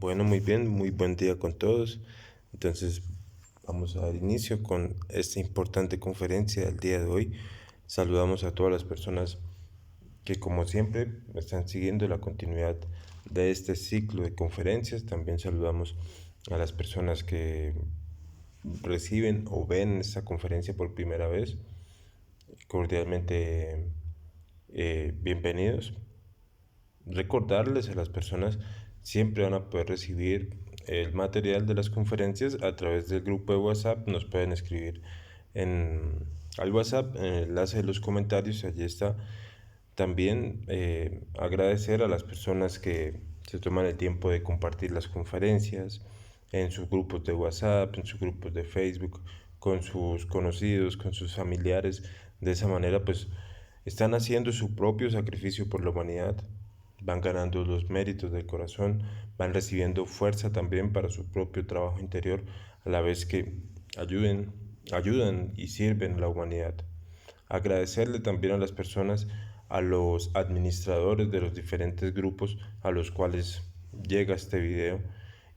Bueno, muy bien, muy buen día con todos. Entonces, vamos a dar inicio con esta importante conferencia del día de hoy. Saludamos a todas las personas que, como siempre, están siguiendo la continuidad de este ciclo de conferencias. También saludamos a las personas que reciben o ven esta conferencia por primera vez. Cordialmente bienvenidos. Recordarles a las personas siempre van a poder recibir el material de las conferencias a través del grupo de WhatsApp. Nos pueden escribir al WhatsApp en el enlace de los comentarios, allí está. También agradecer a las personas que se toman el tiempo de compartir las conferencias en sus grupos de WhatsApp, en sus grupos de Facebook, con sus conocidos, con sus familiares. De esa manera pues están haciendo su propio sacrificio por la humanidad, van ganando los méritos del corazón, van recibiendo fuerza también para su propio trabajo interior, a la vez que ayudan y sirven a la humanidad. Agradecerle también a las personas, a los administradores de los diferentes grupos a los cuales llega este video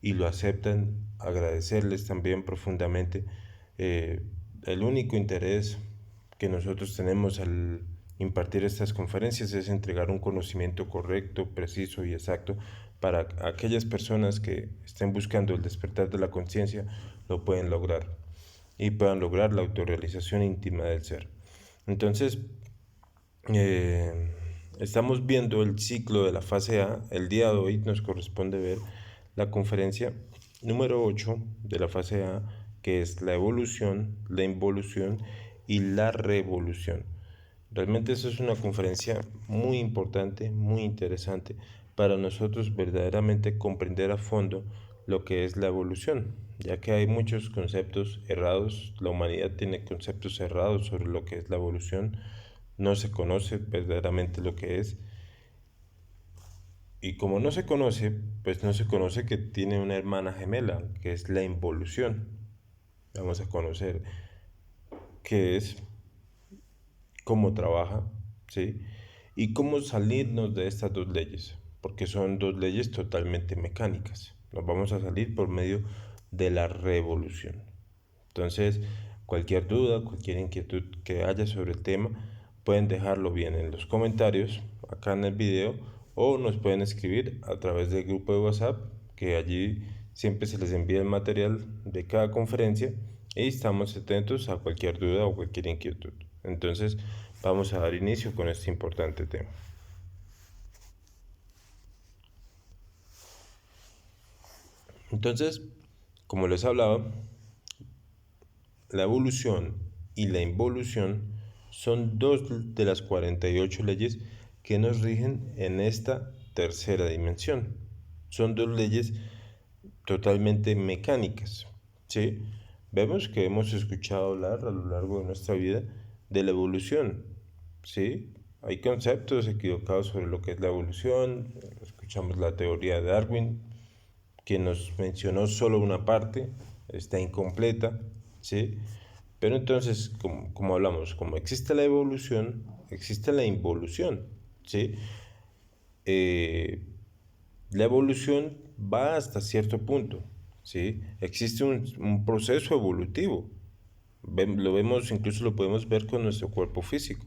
y lo aceptan. Agradecerles también profundamente eh, el único interés que nosotros tenemos al impartir estas conferencias es entregar un conocimiento correcto, preciso y exacto para aquellas personas que estén buscando el despertar de la conciencia lo pueden lograr y puedan lograr la autorrealización íntima del ser. Entonces, eh, estamos viendo el ciclo de la fase A. El día de hoy nos corresponde ver la conferencia número 8 de la fase A, que es la evolución, la involución y la revolución. Realmente eso es una conferencia muy importante, muy interesante para nosotros verdaderamente comprender a fondo lo que es la evolución, ya que hay muchos conceptos errados, la humanidad tiene conceptos errados sobre lo que es la evolución, no se conoce verdaderamente lo que es, y como no se conoce, pues no se conoce que tiene una hermana gemela, que es la involución. Vamos a conocer qué es, cómo trabaja, ¿sí? Y cómo salirnos de estas dos leyes, porque son dos leyes totalmente mecánicas. Nos vamos a salir por medio de la revolución. Entonces, cualquier duda, cualquier inquietud que haya sobre el tema, pueden dejarlo bien en los comentarios, acá en el video, o nos pueden escribir a través del grupo de WhatsApp, que allí siempre se les envía el material de cada conferencia y estamos atentos a cualquier duda o cualquier inquietud. Entonces, vamos a dar inicio con este importante tema. Entonces, como les hablaba, la evolución y la involución son dos de las 48 leyes que nos rigen en esta tercera dimensión. Son dos leyes totalmente mecánicas, ¿sí? Vemos que hemos escuchado hablar a lo largo de nuestra vida de la evolución, ¿sí? Hay conceptos equivocados sobre lo que es la evolución. Escuchamos la teoría de Darwin, que nos mencionó solo una parte, está incompleta, ¿sí? Pero entonces, como hablamos, como existe la evolución, existe la involución, ¿sí? Eh, la evolución va hasta cierto punto, ¿sí? Existe un proceso evolutivo, lo vemos, incluso lo podemos ver con nuestro cuerpo físico.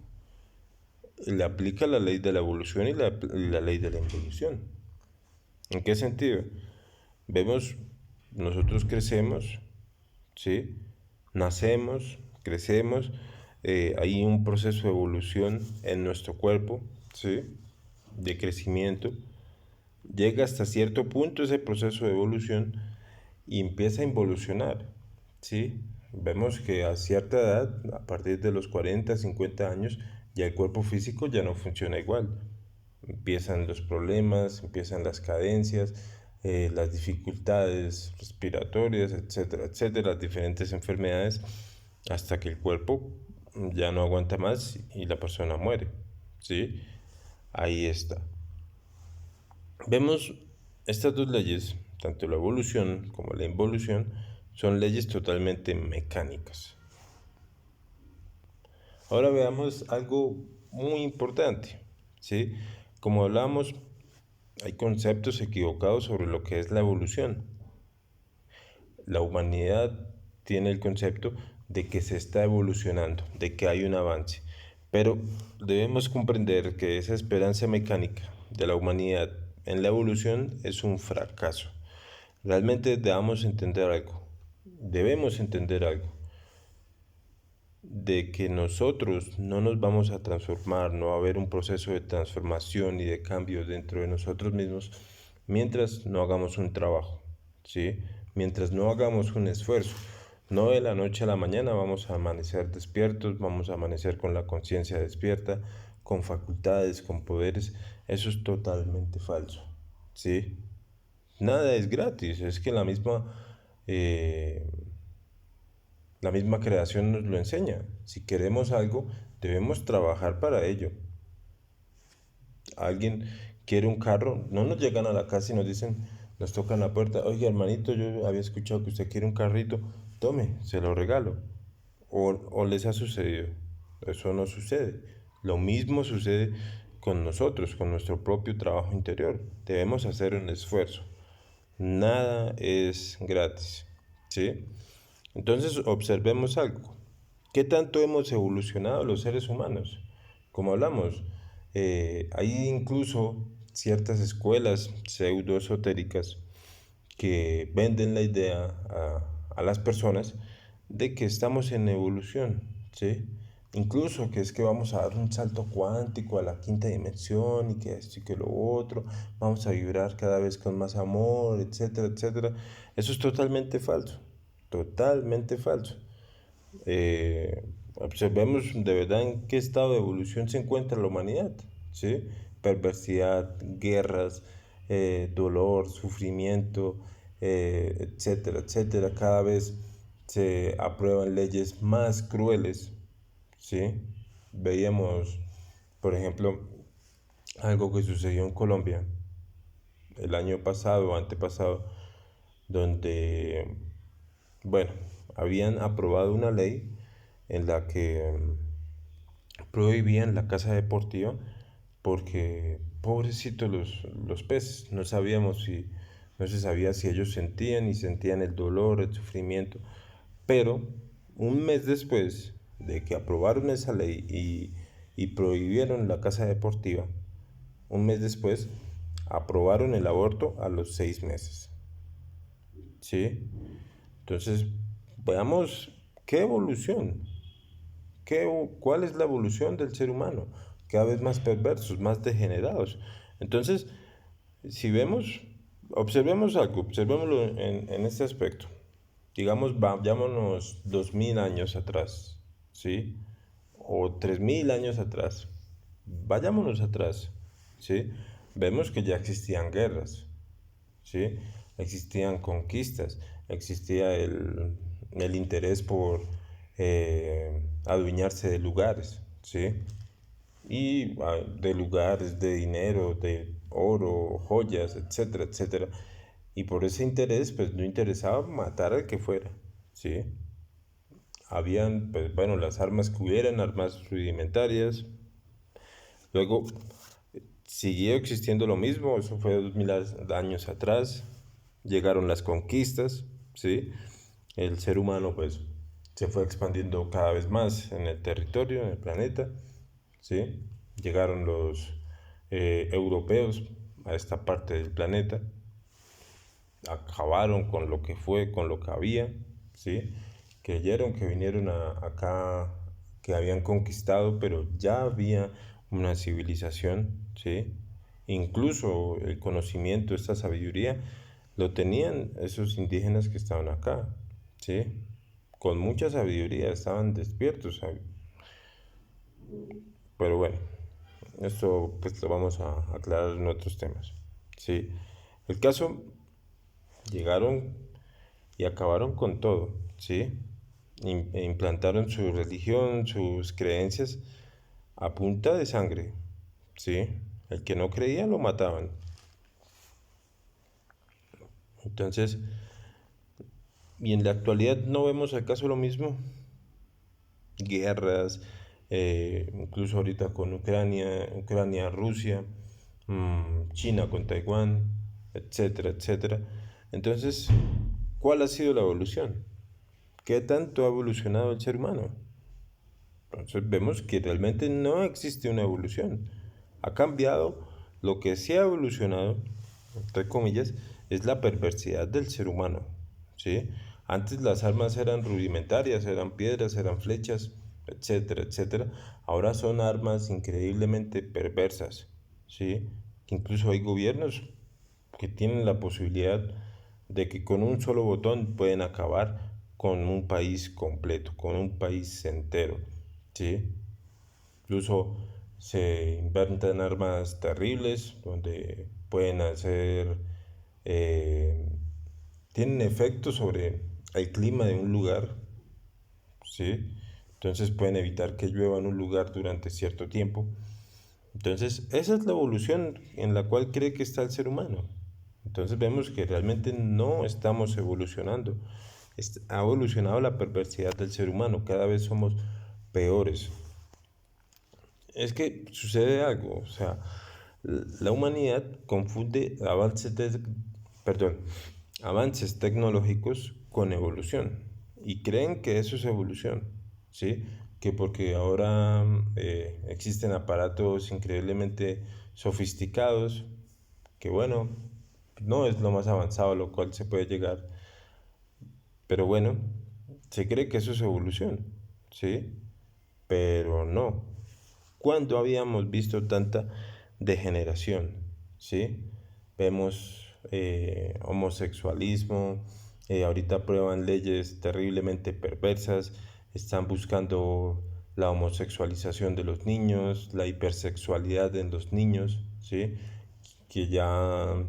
Le aplica la ley de la evolución y la ley de la involución. ¿En qué sentido? Vemos, nosotros crecemos, ¿sí? Nacemos, crecemos, hay un proceso de evolución en nuestro cuerpo, ¿sí? De crecimiento. Llega hasta cierto punto ese proceso de evolución y empieza a involucionar, ¿sí? Vemos que a cierta edad, a partir de los 40, 50 años, ya el cuerpo físico ya no funciona igual. Empiezan los problemas, empiezan las cadencias, las dificultades respiratorias, etcétera, etcétera, las diferentes enfermedades, hasta que el cuerpo ya no aguanta más y la persona muere, ¿sí? Ahí está. Vemos estas dos leyes, tanto la evolución como la involución, son leyes totalmente mecánicas. Ahora veamos algo muy importante, ¿sí? Como hablamos, hay conceptos equivocados sobre lo que es la evolución. La humanidad tiene el concepto de que se está evolucionando, de que hay un avance, pero debemos comprender que esa esperanza mecánica de la humanidad en la evolución es un fracaso. Realmente debemos entender algo, de que nosotros no nos vamos a transformar, no va a haber un proceso de transformación y de cambio dentro de nosotros mismos mientras no hagamos un trabajo, ¿sí? Mientras no hagamos un esfuerzo. No de la noche a la mañana vamos a amanecer despiertos, vamos a amanecer con la conciencia despierta, con facultades, con poderes. Eso es totalmente falso, ¿sí? Nada es gratis, es que eh, la misma creación nos lo enseña. Si queremos algo, debemos trabajar para ello. Alguien quiere un carro, no nos llegan a la casa y nos dicen, nos tocan la puerta, oye hermanito, yo había escuchado que usted quiere un carrito, tome, se lo regalo. O les ha sucedido. Eso no sucede. Lo mismo sucede con nosotros, con nuestro propio trabajo interior. Debemos hacer un esfuerzo. Nada es gratis. ¿Sí? Entonces observemos algo. ¿Qué tanto hemos evolucionado los seres humanos? Como hablamos, hay incluso ciertas escuelas pseudoesotéricas que venden la idea a las personas de que estamos en evolución, ¿sí? Incluso que es que vamos a dar un salto cuántico a la quinta dimensión y que esto y que lo otro, vamos a vibrar cada vez con más amor, etcétera, etcétera. Eso es totalmente falso. Observemos de verdad en qué estado de evolución se encuentra la humanidad, ¿sí? Perversidad, guerras, dolor, sufrimiento, etcétera, etcétera. Cada vez se aprueban leyes más crueles, ¿sí? Veíamos, por ejemplo, algo que sucedió en Colombia el año pasado o antepasado, donde, bueno, habían aprobado una ley en la que prohibían la caza deportiva porque, pobrecitos los peces, no se sabía si ellos sentían el dolor, el sufrimiento, pero un mes después de que aprobaron esa ley y prohibieron la caza deportiva, un mes después aprobaron el aborto a los 6 meses. ¿Sí? Entonces, veamos qué evolución, cuál es la evolución del ser humano, cada vez más perversos, más degenerados. Entonces, si vemos, observemos algo, observémoslo en este aspecto. Digamos, vayámonos 2000 años atrás, ¿sí? O 3000 años atrás. Vayámonos atrás, ¿sí? Vemos que ya existían guerras, ¿sí? Existían conquistas, existía el interés por adueñarse de lugares, ¿sí? Y de lugares, de dinero, de oro, joyas, etcétera, etcétera. Y por ese interés, pues no interesaba matar al que fuera, ¿sí? Habían, pues bueno, las armas que hubieran, armas rudimentarias. Luego siguió existiendo lo mismo, eso fue 2000 años atrás. Llegaron las conquistas, ¿sí? El ser humano, pues, se fue expandiendo cada vez más en el territorio, en el planeta, ¿sí? Llegaron los europeos a esta parte del planeta, acabaron con lo que fue, con lo que había, ¿sí? Creyeron que vinieron acá, que habían conquistado, pero ya había una civilización, ¿sí? Incluso el conocimiento, esta sabiduría, lo tenían esos indígenas que estaban acá, ¿sí? Con mucha sabiduría, estaban despiertos, pero bueno, esto pues lo vamos a aclarar en otros temas, ¿sí? El caso, llegaron y acabaron con todo, ¿sí? E implantaron su religión, sus creencias a punta de sangre, ¿sí? El que no creía lo mataban. Entonces, y en la actualidad no vemos acaso lo mismo, guerras, incluso ahorita con Ucrania, Rusia, China con Taiwán, etcétera, etcétera. Entonces, ¿cuál ha sido la evolución? ¿Qué tanto ha evolucionado el ser humano? Entonces vemos que realmente no existe una evolución. Ha cambiado. Lo que sí ha evolucionado, entre comillas, es la perversidad del ser humano. ¿Sí? Antes las armas eran rudimentarias, eran piedras, eran flechas, etcétera, etcétera. Ahora son armas increíblemente perversas. ¿Sí? Incluso hay gobiernos que tienen la posibilidad de que con un solo botón pueden acabar con un país completo, con un país entero. ¿Sí? Incluso se inventan armas terribles donde pueden hacer, eh, tienen efectos sobre el clima de un lugar, ¿sí? Entonces pueden evitar que llueva en un lugar durante cierto tiempo. Entonces, esa es la evolución en la cual cree que está el ser humano. Entonces vemos que realmente no estamos evolucionando. Ha evolucionado la perversidad del ser humano. Cada vez somos peores. Es que sucede algo, o sea, la humanidad confunde perdón, avances tecnológicos con evolución y creen que eso es evolución, ¿sí? Que porque ahora existen aparatos increíblemente sofisticados, que bueno, no es lo más avanzado a lo cual se puede llegar, pero bueno, se cree que eso es evolución, ¿sí? Pero no. ¿Cuándo habíamos visto tanta degeneración? ¿Sí? Vemos homosexualismo, ahorita aprueban leyes terriblemente perversas, están buscando la homosexualización de los niños, la hipersexualidad en los niños, ¿sí? Que ya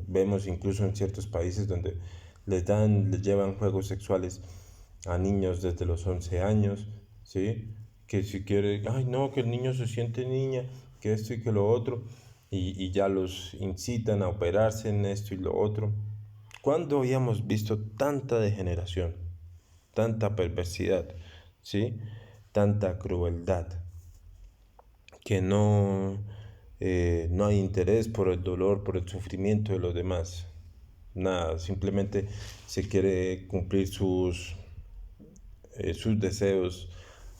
vemos incluso en ciertos países donde les llevan juegos sexuales a niños desde los 11 años, ¿sí? Que si quiere, ay no, que el niño se siente niña, que esto y que lo otro, y ya los incitan a operarse en esto y lo otro. ¿Cuándo habíamos visto tanta degeneración, tanta perversidad, ¿sí? Tanta crueldad? Que no hay interés por el dolor, por el sufrimiento de los demás. Nada, simplemente se quiere cumplir sus deseos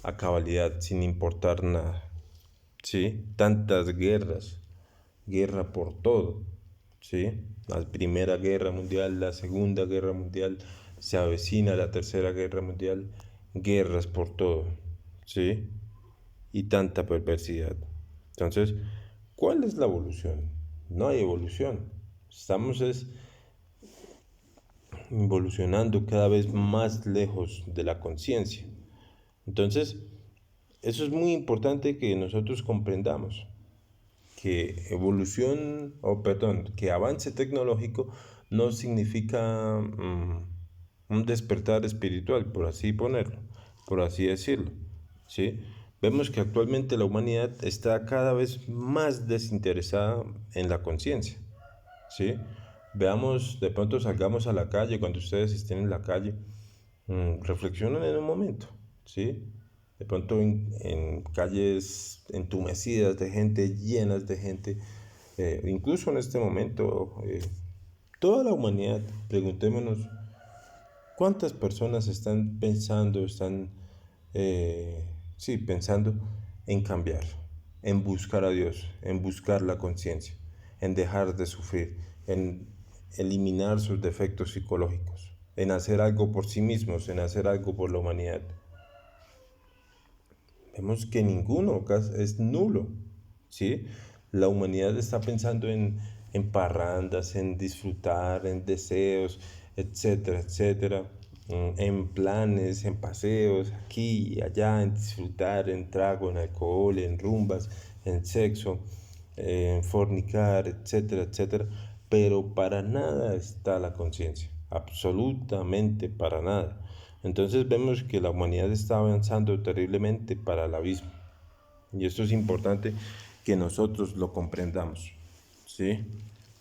a cabalidad sin importar nada. ¿Sí? Tantas guerras, guerra por todo. ¿Sí? La Primera Guerra Mundial, la Segunda Guerra Mundial, se avecina la Tercera Guerra Mundial, guerras por todo. ¿Sí? Y tanta perversidad. Entonces, ¿cuál es la evolución? No hay evolución. Estamos evolucionando cada vez más lejos de la conciencia. Entonces, eso es muy importante que nosotros comprendamos que evolución, o perdón, que avance tecnológico no significa un despertar espiritual, por así ponerlo, por así decirlo, ¿sí? Vemos que actualmente la humanidad está cada vez más desinteresada en la conciencia, ¿sí? Veamos, de pronto salgamos a la calle, cuando ustedes estén en la calle, reflexionen en un momento, ¿sí? De pronto en calles entumecidas de gente, llenas de gente, incluso en este momento, toda la humanidad, preguntémonos, ¿cuántas personas están pensando, sí, pensando en cambiar, en buscar a Dios, en buscar la conciencia, en dejar de sufrir, en eliminar sus defectos psicológicos, en hacer algo por sí mismos, en hacer algo por la humanidad? Vemos que ninguno es nulo, ¿sí? La humanidad está pensando en parrandas, en disfrutar, en deseos, etcétera, etcétera, en planes, en paseos, aquí y allá, en disfrutar, en trago, en alcohol, en rumbas, en sexo, en fornicar, etcétera, etcétera, pero para nada está la conciencia, absolutamente para nada. Entonces vemos que la humanidad está avanzando terriblemente para el abismo. Y esto es importante que nosotros lo comprendamos, ¿sí?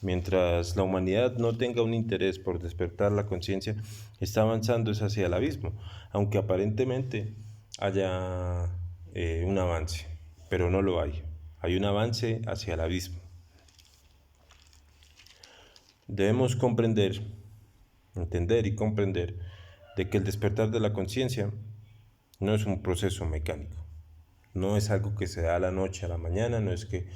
Mientras la humanidad no tenga un interés por despertar la conciencia, está avanzando hacia el abismo, aunque aparentemente haya un avance, pero no lo hay. Hay un avance hacia el abismo. Debemos comprender, entender y comprender de que el despertar de la conciencia no es un proceso mecánico, no es algo que se da a la noche a la mañana, no es que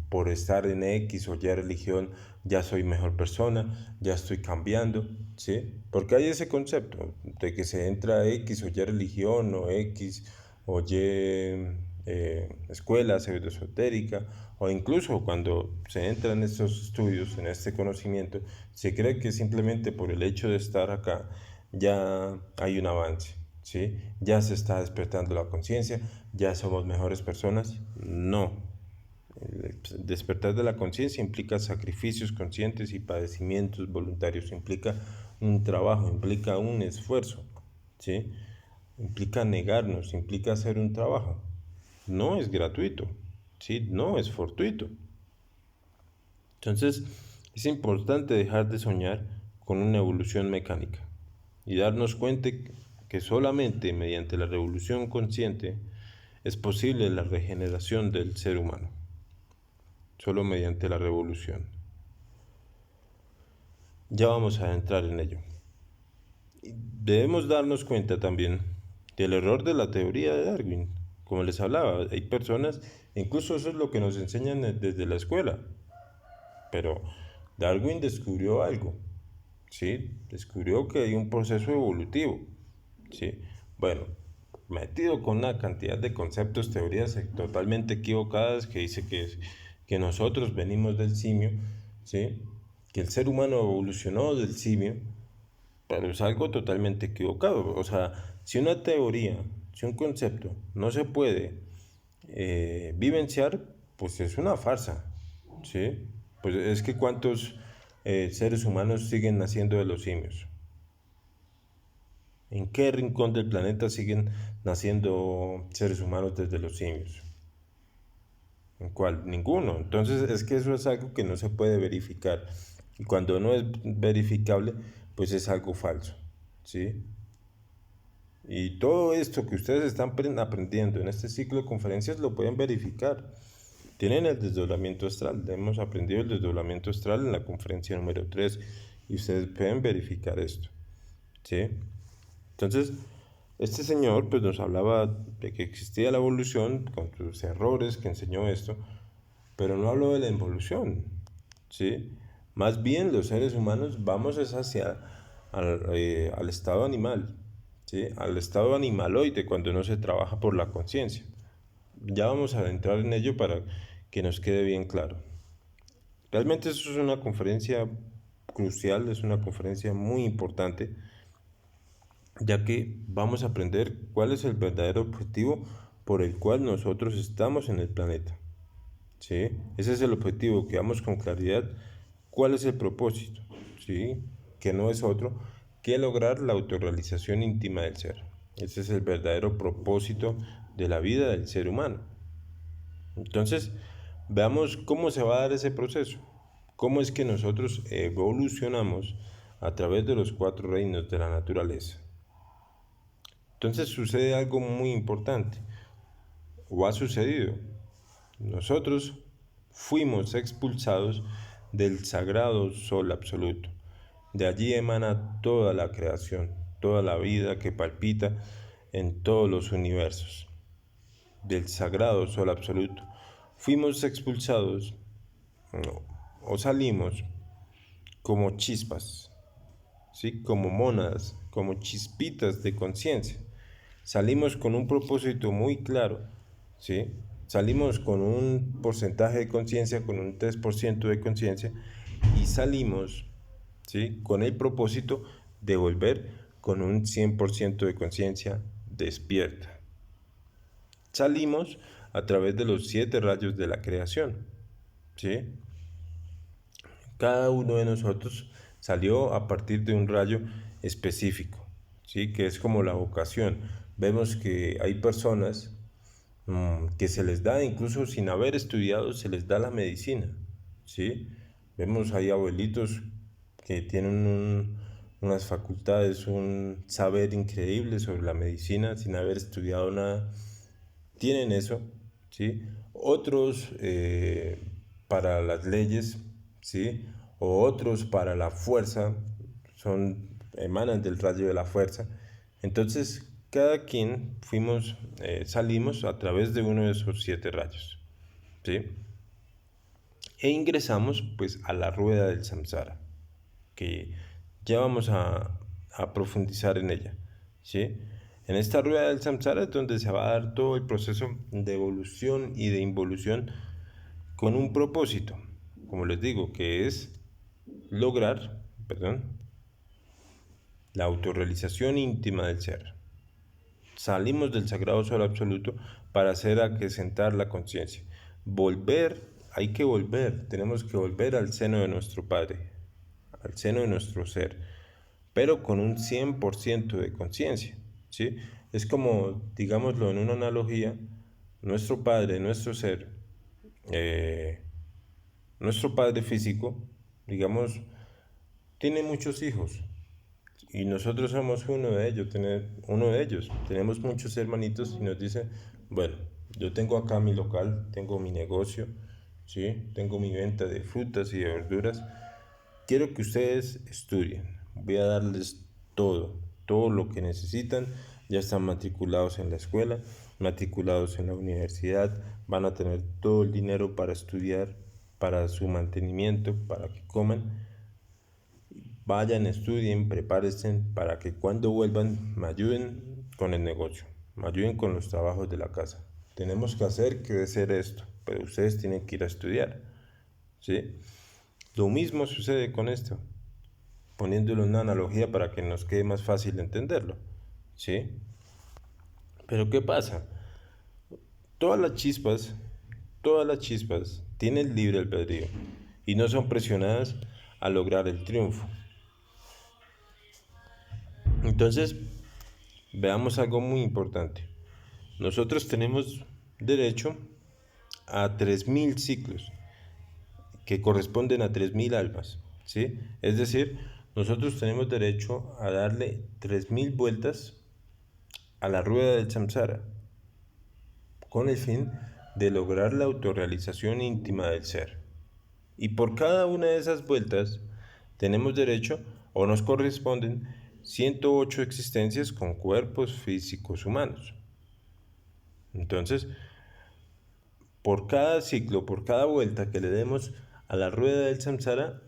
por estar en X o Y religión ya soy mejor persona, ya estoy cambiando, ¿sí? Porque hay ese concepto de que se entra a X o Y religión o X o Y escuela pseudoesotérica, o incluso cuando se entra en estos estudios, en este conocimiento, se cree que simplemente por el hecho de estar acá ya hay un avance, ¿sí? Ya se está despertando la conciencia, ya somos mejores personas. No. El despertar de la conciencia implica sacrificios conscientes y padecimientos voluntarios, implica un trabajo, implica un esfuerzo, ¿sí? Implica negarnos, implica hacer un trabajo. No es gratuito, ¿sí? No es fortuito. Entonces, es importante dejar de soñar con una evolución mecánica y darnos cuenta que solamente mediante la revolución consciente es posible la regeneración del ser humano. Solo mediante la revolución. Ya vamos a entrar en ello. Debemos darnos cuenta también del error de la teoría de Darwin. Como les hablaba, hay personas, incluso eso es lo que nos enseñan desde la escuela, pero Darwin descubrió algo, ¿sí? Descubrió que hay un proceso evolutivo, ¿sí? Bueno, metido con una cantidad de conceptos, teorías totalmente equivocadas que dice que nosotros venimos del simio, ¿sí? Que el ser humano evolucionó del simio, pero es algo totalmente equivocado. O sea, si una teoría, si un concepto no se puede vivenciar, pues es una farsa, ¿sí? Pues es que cuántos seres humanos siguen naciendo de los simios. ¿En qué rincón del planeta siguen naciendo seres humanos desde los simios? ¿En cuál? Ninguno. Entonces es que eso es algo que no se puede verificar. Y cuando no es verificable, pues es algo falso, ¿sí? Y todo esto que ustedes están aprendiendo en este ciclo de conferencias lo pueden verificar. Tienen el desdoblamiento astral. Hemos aprendido el desdoblamiento astral en la conferencia número 3 y ustedes pueden verificar esto, ¿sí? Entonces, este señor pues nos hablaba de que existía la evolución con sus errores que enseñó esto, pero no habló de la involución, ¿sí? Más bien los seres humanos vamos hacia al estado animal, ¿sí? Al estado animaloide cuando no se trabaja por la conciencia. Ya vamos a entrar en ello para que nos quede bien claro. Realmente eso es una conferencia crucial, es una conferencia muy importante, ya que vamos a aprender cuál es el verdadero objetivo por el cual nosotros estamos en el planeta. ¿Sí? Ese es el objetivo, que veamos con claridad cuál es el propósito, ¿sí? Que no es otro que lograr la autorrealización íntima del ser. Ese es el verdadero propósito de la vida del ser humano. Entonces, veamos cómo se va a dar ese proceso, cómo es que nosotros evolucionamos a través de los 4 reinos de la naturaleza. Entonces sucede algo muy importante, o ha sucedido. Nosotros fuimos expulsados del sagrado sol absoluto. De allí emana toda la creación, toda la vida que palpita en todos los universos. Del sagrado sol absoluto. Fuimos expulsados o salimos como chispas, ¿sí? Como mónadas, como chispitas de conciencia. Salimos con un propósito muy claro, ¿sí? Salimos con un porcentaje de conciencia, con un 3% de conciencia, y salimos, ¿sí? Con el propósito de volver con un 100% de conciencia despierta. Salimos a través de los 7 rayos de la creación, ¿sí? Cada uno de nosotros salió a partir de un rayo específico, ¿sí? Que es como la vocación. Vemos que hay personas que se les da, incluso sin haber estudiado, se les da la medicina, ¿sí? Vemos ahí abuelitos que tienen unas facultades, un saber increíble sobre la medicina sin haber estudiado nada, tienen eso, ¿sí? Otros para las leyes, ¿sí? o otros para la fuerza, emanan del rayo de la fuerza. Entonces, cada quien salimos a través de uno de esos 7 rayos, ¿sí? E ingresamos pues a la rueda del samsara, que ya vamos a profundizar en ella, ¿sí? En esta rueda del samsara es donde se va a dar todo el proceso de evolución y de involución con un propósito, como les digo, que es lograr, la autorrealización íntima del ser. Salimos del sagrado sol absoluto para hacer acrecentar la conciencia. Hay que volver, tenemos que volver al seno de nuestro Padre, al seno de nuestro ser, pero con un 100% de conciencia, ¿sí? Es como, digámoslo en una analogía, nuestro Padre, eh, nuestro Padre físico, digamos, tiene muchos hijos y nosotros somos uno de ellos. Tenemos muchos hermanitos y nos dice, bueno, yo tengo acá mi local, tengo mi negocio, ¿sí? Tengo mi venta de frutas y de verduras. Quiero que ustedes estudien. Voy a darles todo lo que necesitan. Ya están matriculados en la escuela, matriculados en la universidad, van a tener todo el dinero para estudiar, para su mantenimiento, para que coman. Vayan, estudien, prepárense para que cuando vuelvan me ayuden con el negocio, me ayuden con los trabajos de la casa. Tenemos que hacer crecer esto, pero ustedes tienen que ir a estudiar, ¿sí? Lo mismo sucede con esto, poniéndolo en una analogía para que nos quede más fácil entenderlo, ¿sí? Pero ¿qué pasa? Todas las chispas, todas las chispas tienen libre albedrío y no son presionadas a lograr el triunfo. Entonces, veamos algo muy importante. Nosotros tenemos derecho a 3000 ciclos que corresponden a 3000 almas, ¿sí? Es decir, nosotros tenemos derecho a darle 3000 vueltas a la rueda del samsara con el fin de lograr la autorrealización íntima del ser. Y por cada una de esas vueltas tenemos derecho o nos corresponden 108 existencias con cuerpos físicos humanos. Entonces, por cada ciclo, por cada vuelta que le demos a la rueda del samsara,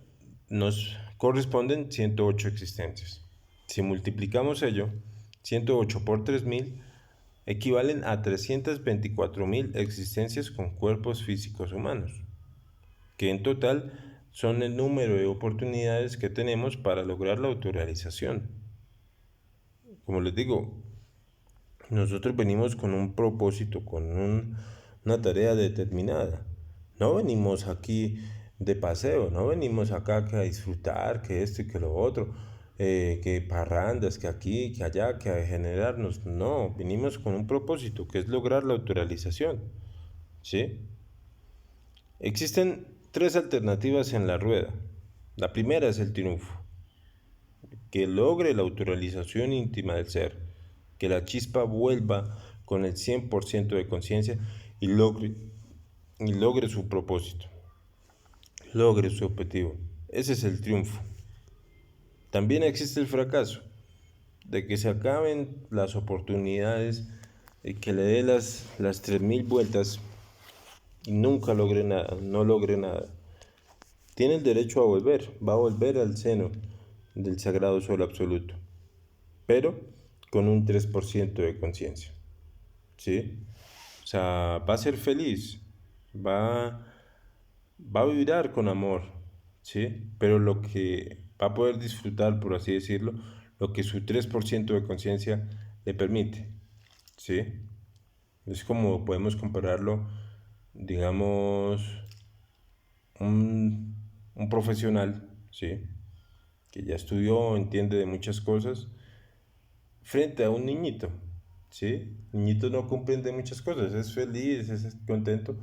nos corresponden 108 existencias. Si multiplicamos ello, 108 por 3000, equivalen a 324.000 existencias con cuerpos físicos humanos, que en total son el número de oportunidades que tenemos para lograr la autorrealización. Como les digo, nosotros venimos con un propósito, una tarea determinada. No venimos aquí de paseo, no venimos acá que a disfrutar, que esto y que lo otro, que parrandas, que aquí, que allá, que a generarnos. No, venimos con un propósito, que es lograr la autorrealización. ¿Sí? Existen 3 alternativas en la rueda. La primera es el triunfo, que logre la autorrealización íntima del ser, que la chispa vuelva con el 100% de conciencia y logre su propósito, logre su objetivo. Ese es el triunfo. También existe el fracaso, de que se acaben las oportunidades y que le dé las 3000 vueltas y nunca logre nada, no logre nada. Tiene el derecho a volver, va a volver al seno del sagrado sol absoluto, pero con un 3% de conciencia, ¿sí? O sea, va a ser feliz, va, va a vibrar con amor, ¿sí? Pero lo que va a poder disfrutar, por así decirlo, lo que su 3% de conciencia le permite, ¿sí? Es como podemos compararlo, digamos, un profesional, ¿sí? Que ya estudió, entiende de muchas cosas, frente a un niñito, ¿sí? El niñito no comprende muchas cosas, es feliz, es contento,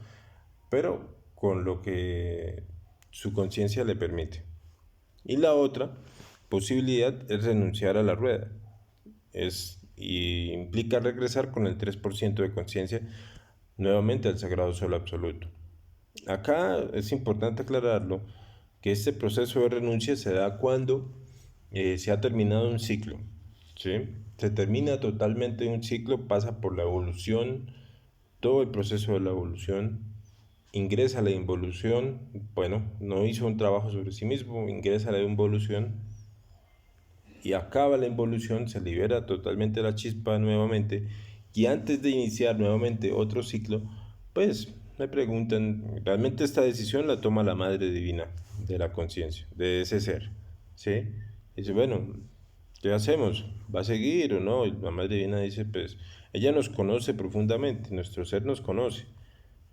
pero con lo que su conciencia le permite. Y la otra posibilidad es renunciar a la rueda, y implica regresar con el 3% de conciencia nuevamente al sagrado sol absoluto. Acá es importante aclararlo que este proceso de renuncia se da cuando se ha terminado un ciclo, ¿sí? Se termina totalmente un ciclo, pasa por la evolución, todo el proceso de la evolución, ingresa a la involución, bueno, no hizo un trabajo sobre sí mismo, ingresa a la involución y acaba la involución, se libera totalmente la chispa nuevamente y antes de iniciar nuevamente otro ciclo, pues me preguntan, ¿realmente esta decisión la toma la Madre Divina de la conciencia, de ese ser? ¿Sí? Y dice, bueno, ¿qué hacemos? ¿Va a seguir o no? Y la Madre Divina dice, pues ella nos conoce profundamente, nuestro ser nos conoce.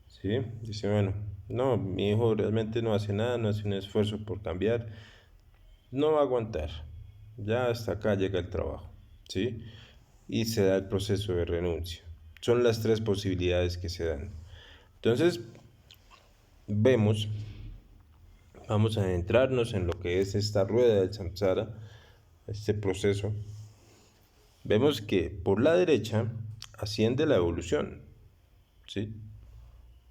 ¿Sí? Dice, bueno, no, mi hijo realmente no hace nada, no hace un esfuerzo por cambiar, no va a aguantar. Ya hasta acá llega el trabajo, ¿sí? Y se da el proceso de renuncia. Son las tres posibilidades que se dan. Entonces, vemos, vamos a adentrarnos en lo que es esta rueda del samsara, este proceso. Vemos que por la derecha asciende la evolución, ¿sí?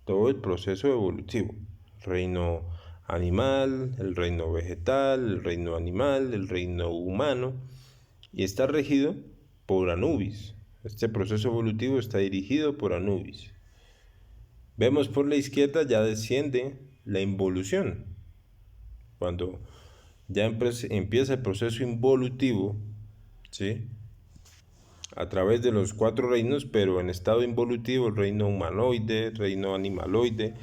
Todo el proceso evolutivo, reino animal, el reino vegetal, el reino animal, el reino humano, y está regido por Anubis. Este proceso evolutivo está dirigido por Anubis. Vemos por la izquierda ya desciende la involución. Cuando ya empieza el proceso involutivo, ¿sí? A través de los cuatro reinos, pero en estado involutivo, el reino humanoide, reino animaloide,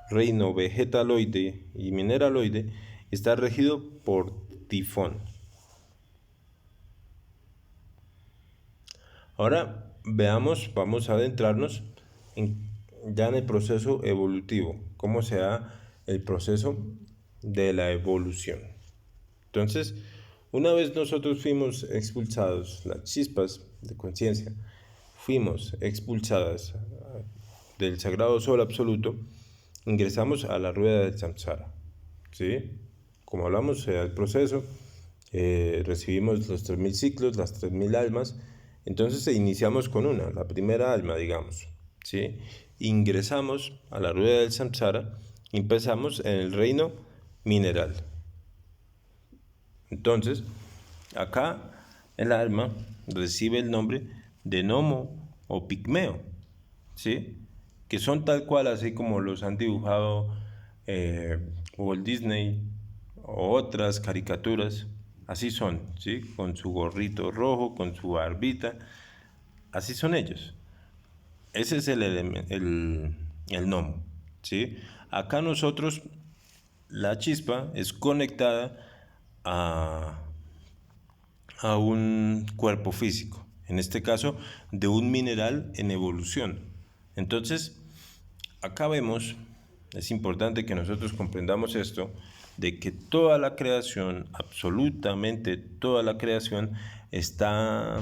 reino vegetaloide y mineraloide, está regido por Tifón. Ahora veamos, vamos a adentrarnos ya en el proceso evolutivo, cómo se da el proceso de la evolución. Entonces, una vez nosotros fuimos expulsados, las chispas de conciencia, fuimos expulsadas del sagrado sol absoluto, ingresamos a la rueda del samsara. ¿Sí? Como hablamos, se da el proceso, recibimos los 3000 ciclos, las 3000 almas, entonces iniciamos con una, la primera alma, digamos. ¿Sí? Ingresamos a la rueda del samsara y empezamos en el reino mineral. Entonces, acá el alma recibe el nombre de gnomo o pigmeo, ¿sí? Que son tal cual, así como los han dibujado Walt Disney o otras caricaturas, así son, ¿sí? Con su gorrito rojo, con su barbita, así son ellos. Ese es el gnomo, ¿sí? Acá nosotros, la chispa es conectada a, a un cuerpo físico, en este caso de un mineral en evolución. Entonces, acá vemos, es importante que nosotros comprendamos esto, de que toda la creación, absolutamente toda la creación, está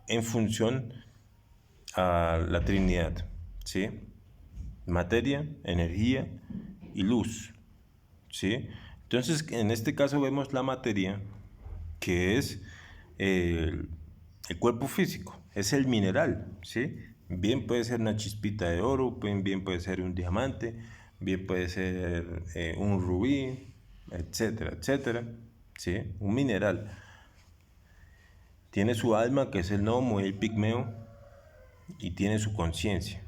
en función a la Trinidad, ¿sí? Materia, energía y luz, ¿sí? Entonces, en este caso vemos la materia, que es el, el cuerpo físico, es el mineral, ¿sí? Bien puede ser una chispita de oro, bien puede ser un diamante, bien puede ser un rubí, etcétera, etcétera, ¿sí? Un mineral. Tiene su alma, que es el gnomo y el pigmeo, y tiene su conciencia,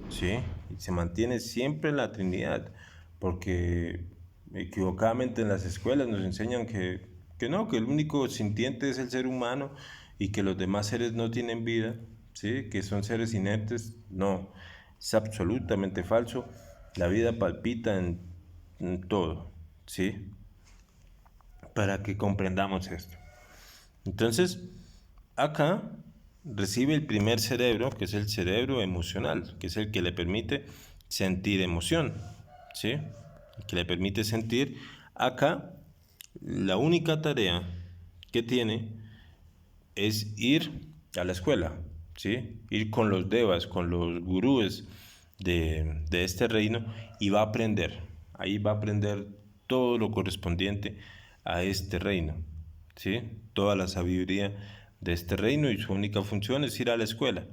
¿sí? Y se mantiene siempre en la Trinidad, porque equivocadamente en las escuelas nos enseñan que no, que el único sintiente es el ser humano y que los demás seres no tienen vida, ¿sí? Que son seres inertes. No, es absolutamente falso. La vida palpita en todo, ¿sí? Para que comprendamos esto. Entonces, acá recibe el primer cerebro, que es el cerebro emocional, que es el que le permite sentir emoción, ¿sí? El que le permite sentir. Acá, la única tarea que tiene es ir a la escuela, ¿sí? Ir con los devas, con los gurúes de este reino y va a aprender. Ahí va a aprender todo lo correspondiente a este reino, ¿sí? Toda la sabiduría de este reino y su única función es ir a la escuela.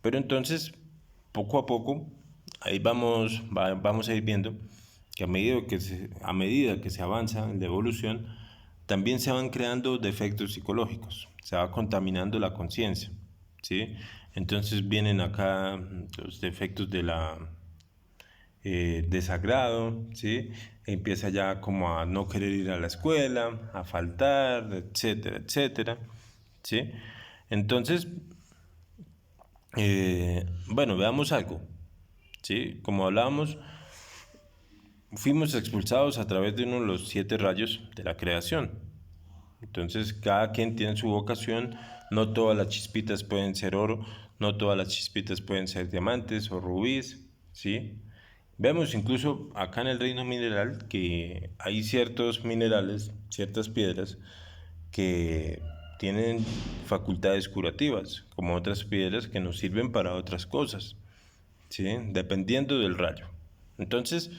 Pero entonces, poco a poco, ahí vamos a ir viendo que a medida que se avanza en la evolución, también se van creando defectos psicológicos, se va contaminando la conciencia, ¿sí? Entonces vienen acá los defectos de la desagrado, ¿sí? Empieza ya como a no querer ir a la escuela, a faltar, etcétera, etcétera, ¿sí? Entonces, bueno, veamos algo, ¿sí? Como hablábamos, fuimos expulsados a través de uno de los 7 rayos de la creación. Entonces, cada quien tiene su vocación, no todas las chispitas pueden ser oro, no todas las chispitas pueden ser diamantes o rubíes, ¿sí? Vemos incluso acá en el reino mineral que hay ciertos minerales, ciertas piedras que tienen facultades curativas, como otras piedras que nos sirven para otras cosas, ¿sí? Dependiendo del rayo. Entonces,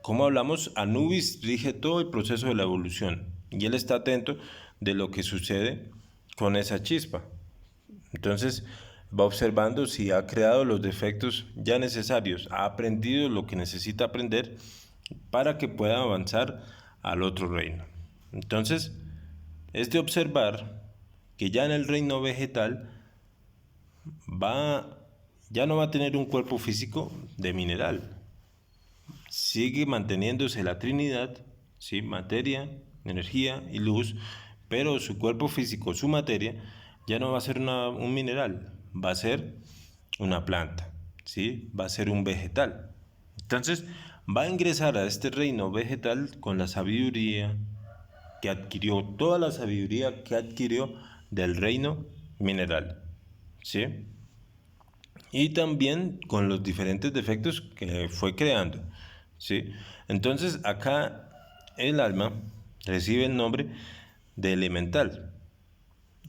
como hablamos, Anubis rige todo el proceso de la evolución y él está atento de lo que sucede con esa chispa. Entonces va observando si ha creado los defectos ya necesarios, ha aprendido lo que necesita aprender para que pueda avanzar al otro reino. Entonces es de observar que ya en el reino vegetal va, ya no va a tener un cuerpo físico de mineral, sigue manteniéndose la Trinidad, ¿sí? Materia, energía y luz, pero su cuerpo físico, su materia, ya no va a ser un mineral, va a ser una planta, ¿sí? Va a ser un vegetal. Entonces, va a ingresar a este reino vegetal con la sabiduría que adquirió, toda la sabiduría que adquirió del reino mineral, ¿sí? Y también con los diferentes defectos que fue creando, ¿sí? Entonces acá el alma recibe el nombre de elemental,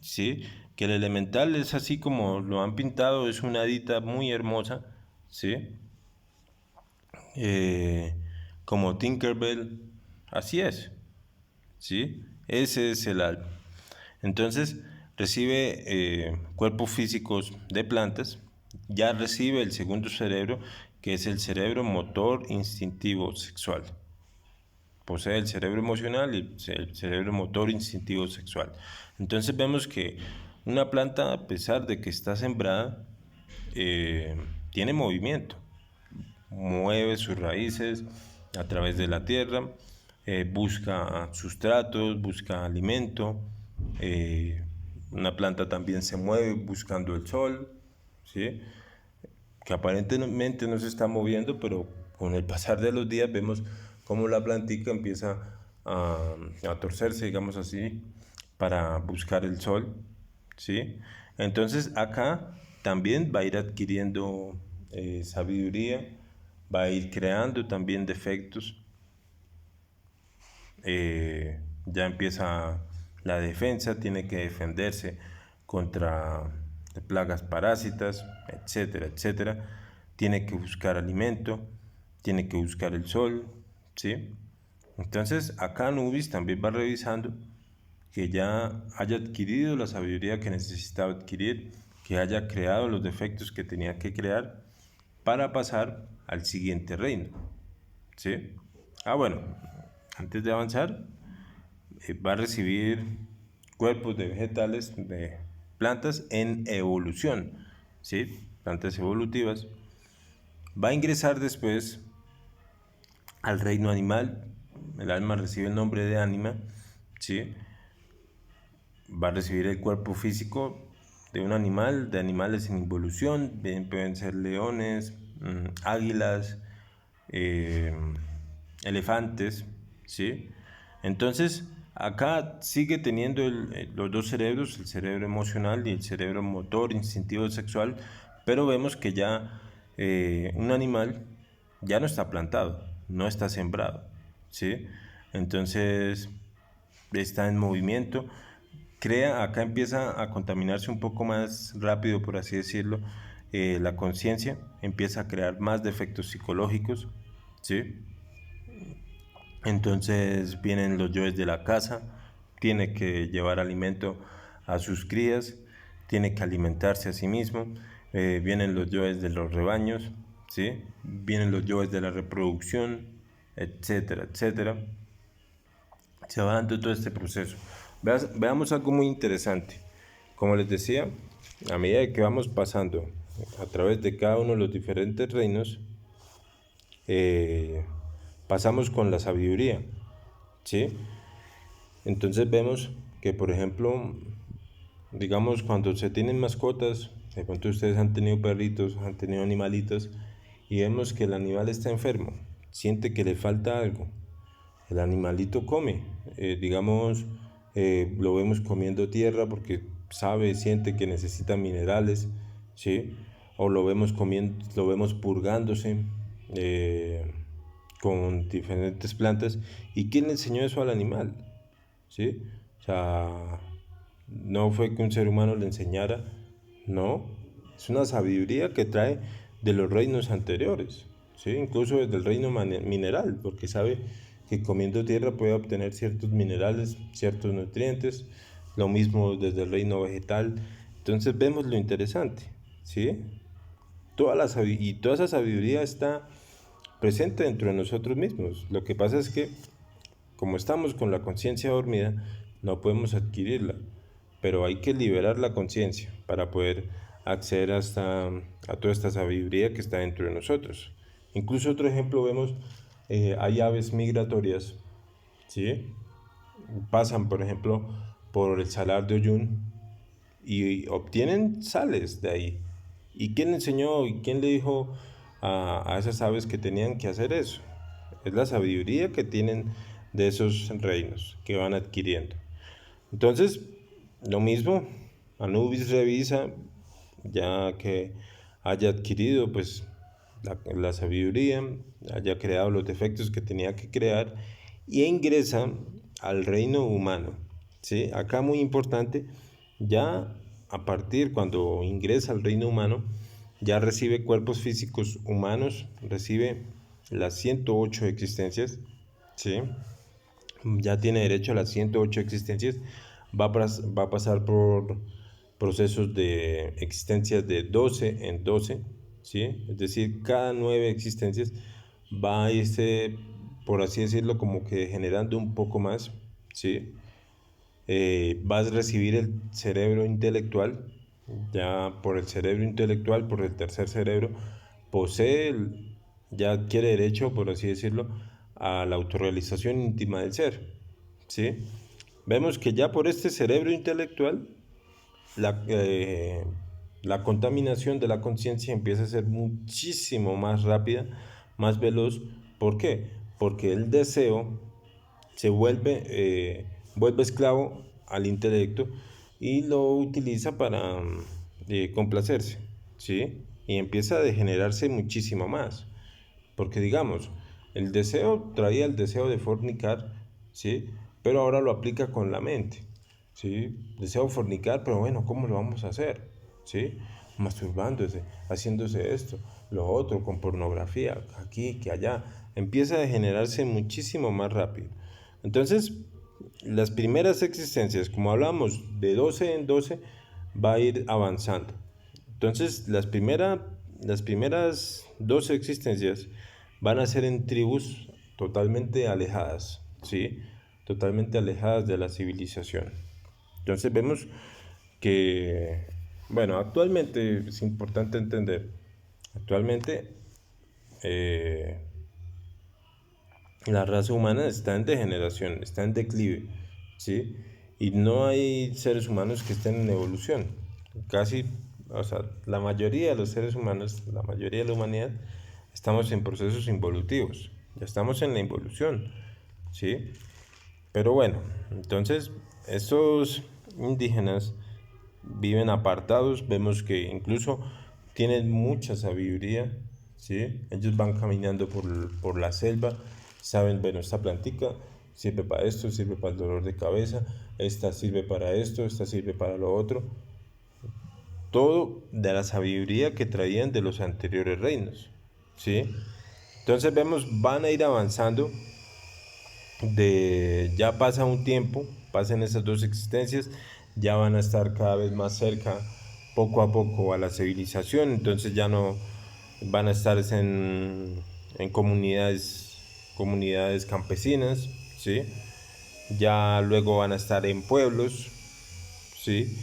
¿sí? Que el elemental es así como lo han pintado, es una hadita muy hermosa, ¿sí? Eh, como Tinkerbell, así es, ¿sí? Ese es el alma. Entonces recibe cuerpos físicos de plantas, ya recibe el segundo cerebro, que es el cerebro motor instintivo sexual. Posee el cerebro emocional y el cerebro motor instintivo sexual. Entonces vemos que una planta, a pesar de que está sembrada, tiene movimiento, mueve sus raíces a través de la tierra, busca sustratos, busca alimento. Una planta también se mueve buscando el sol, ¿sí? Que aparentemente no se está moviendo, pero con el pasar de los días vemos cómo la plantica empieza a torcerse, digamos así, para buscar el sol, ¿sí? Entonces acá también va a ir adquiriendo sabiduría, va a ir creando también defectos, ya empieza la defensa, tiene que defenderse contra plagas parásitas, etcétera, etcétera. Tiene que buscar alimento, tiene que buscar el sol, ¿sí? Entonces acá Anubis también va revisando que ya haya adquirido la sabiduría que necesitaba adquirir, que haya creado los defectos que tenía que crear para pasar al siguiente reino, ¿sí? Bueno, antes de avanzar, va a recibir cuerpos de vegetales, de plantas en evolución, ¿sí? Plantas evolutivas. Va a ingresar después al reino animal, el alma recibe el nombre de ánima, ¿sí? Va a recibir el cuerpo físico de un animal, de animales en evolución, bien pueden ser leones, águilas, elefantes, ¿sí? Entonces, acá sigue teniendo los dos cerebros, el cerebro emocional y el cerebro motor, instintivo sexual, pero vemos que ya un animal ya no está plantado, no está sembrado, ¿sí? Entonces, está en movimiento, acá empieza a contaminarse un poco más rápido, por así decirlo, la conciencia, empieza a crear más defectos psicológicos, ¿sí? Entonces vienen los yoes de la casa, tiene que llevar alimento a sus crías, tiene que alimentarse a sí mismo, vienen los yoes de los rebaños, ¿sí? Vienen los yoes de la reproducción, etcétera, etcétera. Se va dando todo este proceso. Veamos algo muy interesante. Como les decía, a medida que vamos pasando a través de cada uno de los diferentes reinos, pasamos con la sabiduría, ¿sí? Entonces vemos que, por ejemplo, digamos, cuando se tienen mascotas, de pronto ustedes han tenido perritos, han tenido animalitos, y vemos que el animal está enfermo, siente que le falta algo. El animalito come, digamos, lo vemos comiendo tierra porque sabe, siente que necesita minerales, ¿sí? O lo vemos comiendo, lo vemos purgándose con diferentes plantas. ¿Y quién le enseñó eso al animal? ¿Sí? O sea, no fue que un ser humano le enseñara, no, es una sabiduría que trae de los reinos anteriores, ¿sí? Incluso desde el reino mineral, porque sabe que comiendo tierra puede obtener ciertos minerales, ciertos nutrientes, lo mismo desde el reino vegetal. Entonces vemos lo interesante, ¿sí? Toda esa sabiduría está presente dentro de nosotros mismos. Lo que pasa es que como estamos con la conciencia dormida, no podemos adquirirla, pero hay que liberar la conciencia para poder acceder a toda esta sabiduría que está dentro de nosotros. Incluso otro ejemplo vemos, hay aves migratorias, ¿sí? Pasan, por ejemplo, por el Salar de Uyuni y obtienen sales de ahí. ¿Y quién enseñó y quién le dijo a esas aves que tenían que hacer eso? Es la sabiduría que tienen de esos reinos que van adquiriendo. Entonces, lo mismo, Anubis revisa, ya que haya adquirido pues la sabiduría, haya creado los defectos que tenía que crear y ingresa al reino humano. ¿Sí? Acá muy importante, ya a partir cuando ingresa al reino humano, ya recibe cuerpos físicos humanos, recibe las 108 existencias, ¿sí? Ya tiene derecho a las 108 existencias, va a pasar por procesos de existencias de 12 en 12, ¿sí? Es decir, cada 9 existencias va a irse, por así decirlo, como que generando un poco más, ¿sí? Vas a recibir el cerebro intelectual, ya por el cerebro intelectual, por el tercer cerebro, posee, ya adquiere derecho, por así decirlo, a la autorrealización íntima del ser, ¿sí? Vemos que ya por este cerebro intelectual, la, eh, la contaminación de la conciencia empieza a ser muchísimo más rápida, más veloz. ¿Por qué? Porque el deseo se vuelve esclavo al intelecto y lo utiliza para complacerse, ¿sí? Y empieza a degenerarse muchísimo más. Porque digamos, el deseo traía el deseo de fornicar, ¿sí? Pero ahora lo aplica con la mente, ¿sí? Deseo fornicar, pero bueno, ¿cómo lo vamos a hacer? ¿Sí? Masturbándose, haciéndose esto, lo otro, con pornografía, aquí, que allá. Empieza a degenerarse muchísimo más rápido. Entonces, las primeras existencias, como hablamos, de 12 en 12, va a ir avanzando. Entonces, las primeras 12 existencias van a ser en tribus totalmente alejadas, ¿sí? Totalmente alejadas de la civilización. Entonces vemos que, bueno, actualmente es importante entender, actualmente eh, la raza humana está en degeneración, está en declive, ¿sí? Y no hay seres humanos que estén en evolución. Casi, o sea, la mayoría de los seres humanos, la mayoría de la humanidad, estamos en procesos involutivos. Ya estamos en la involución, ¿sí? Pero bueno, entonces, estos indígenas viven apartados, vemos que incluso tienen mucha sabiduría, ¿sí? Ellos van caminando por la selva, saben, bueno, esta plantica sirve para esto, sirve para el dolor de cabeza, esta sirve para esto, esta sirve para lo otro. Todo de la sabiduría que traían de los anteriores reinos, ¿sí? Entonces vemos, van a ir avanzando, ya pasa un tiempo, pasan esas dos existencias, ya van a estar cada vez más cerca, poco a poco, a la civilización. Entonces ya no, van a estar en comunidades campesinas, ¿sí? Ya luego van a estar en pueblos, ¿sí?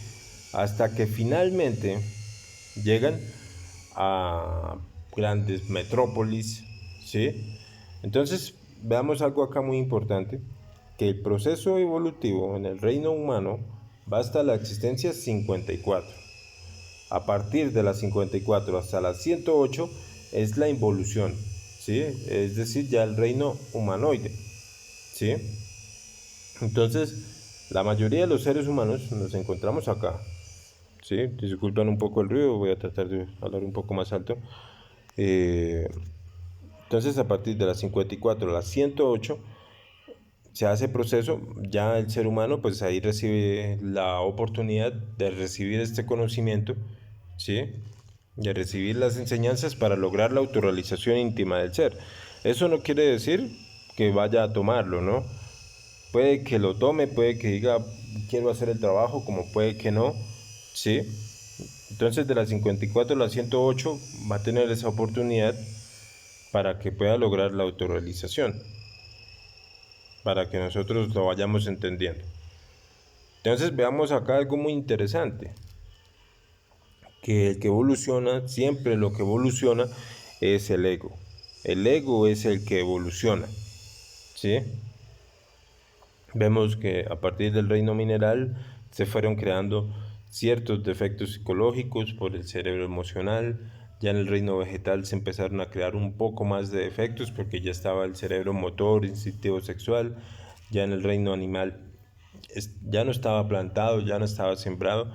Hasta que finalmente llegan a grandes metrópolis, ¿sí? Entonces, veamos algo acá muy importante, que el proceso evolutivo en el reino humano va hasta la existencia 54. A partir de la 54 hasta la 108 es la involución, ¿sí? Es decir, ya el reino humanoide, ¿sí? Entonces, la mayoría de los seres humanos nos encontramos acá, ¿sí? Disculpan un poco el ruido, voy a tratar de hablar un poco más alto. Eh, entonces, a partir de las 54 a las 108 se hace proceso, ya el ser humano pues ahí recibe la oportunidad de recibir este conocimiento, ¿sí? De recibir las enseñanzas para lograr la autorrealización íntima del ser. Eso no quiere decir que vaya a tomarlo, ¿no? Puede que lo tome, puede que diga quiero hacer el trabajo, como puede que no, ¿sí? Entonces de las 54 a las 108 va a tener esa oportunidad para que pueda lograr la autorrealización, para que nosotros lo vayamos entendiendo. Entonces veamos acá algo muy interesante, que el que evoluciona, siempre lo que evoluciona es el ego. El ego es el que evoluciona, ¿sí? Vemos que a partir del reino mineral se fueron creando ciertos defectos psicológicos por el cerebro emocional. Ya en el reino vegetal se empezaron a crear un poco más de defectos porque ya estaba el cerebro motor, instintivo sexual. Ya en el reino animal ya no estaba plantado, ya no estaba sembrado,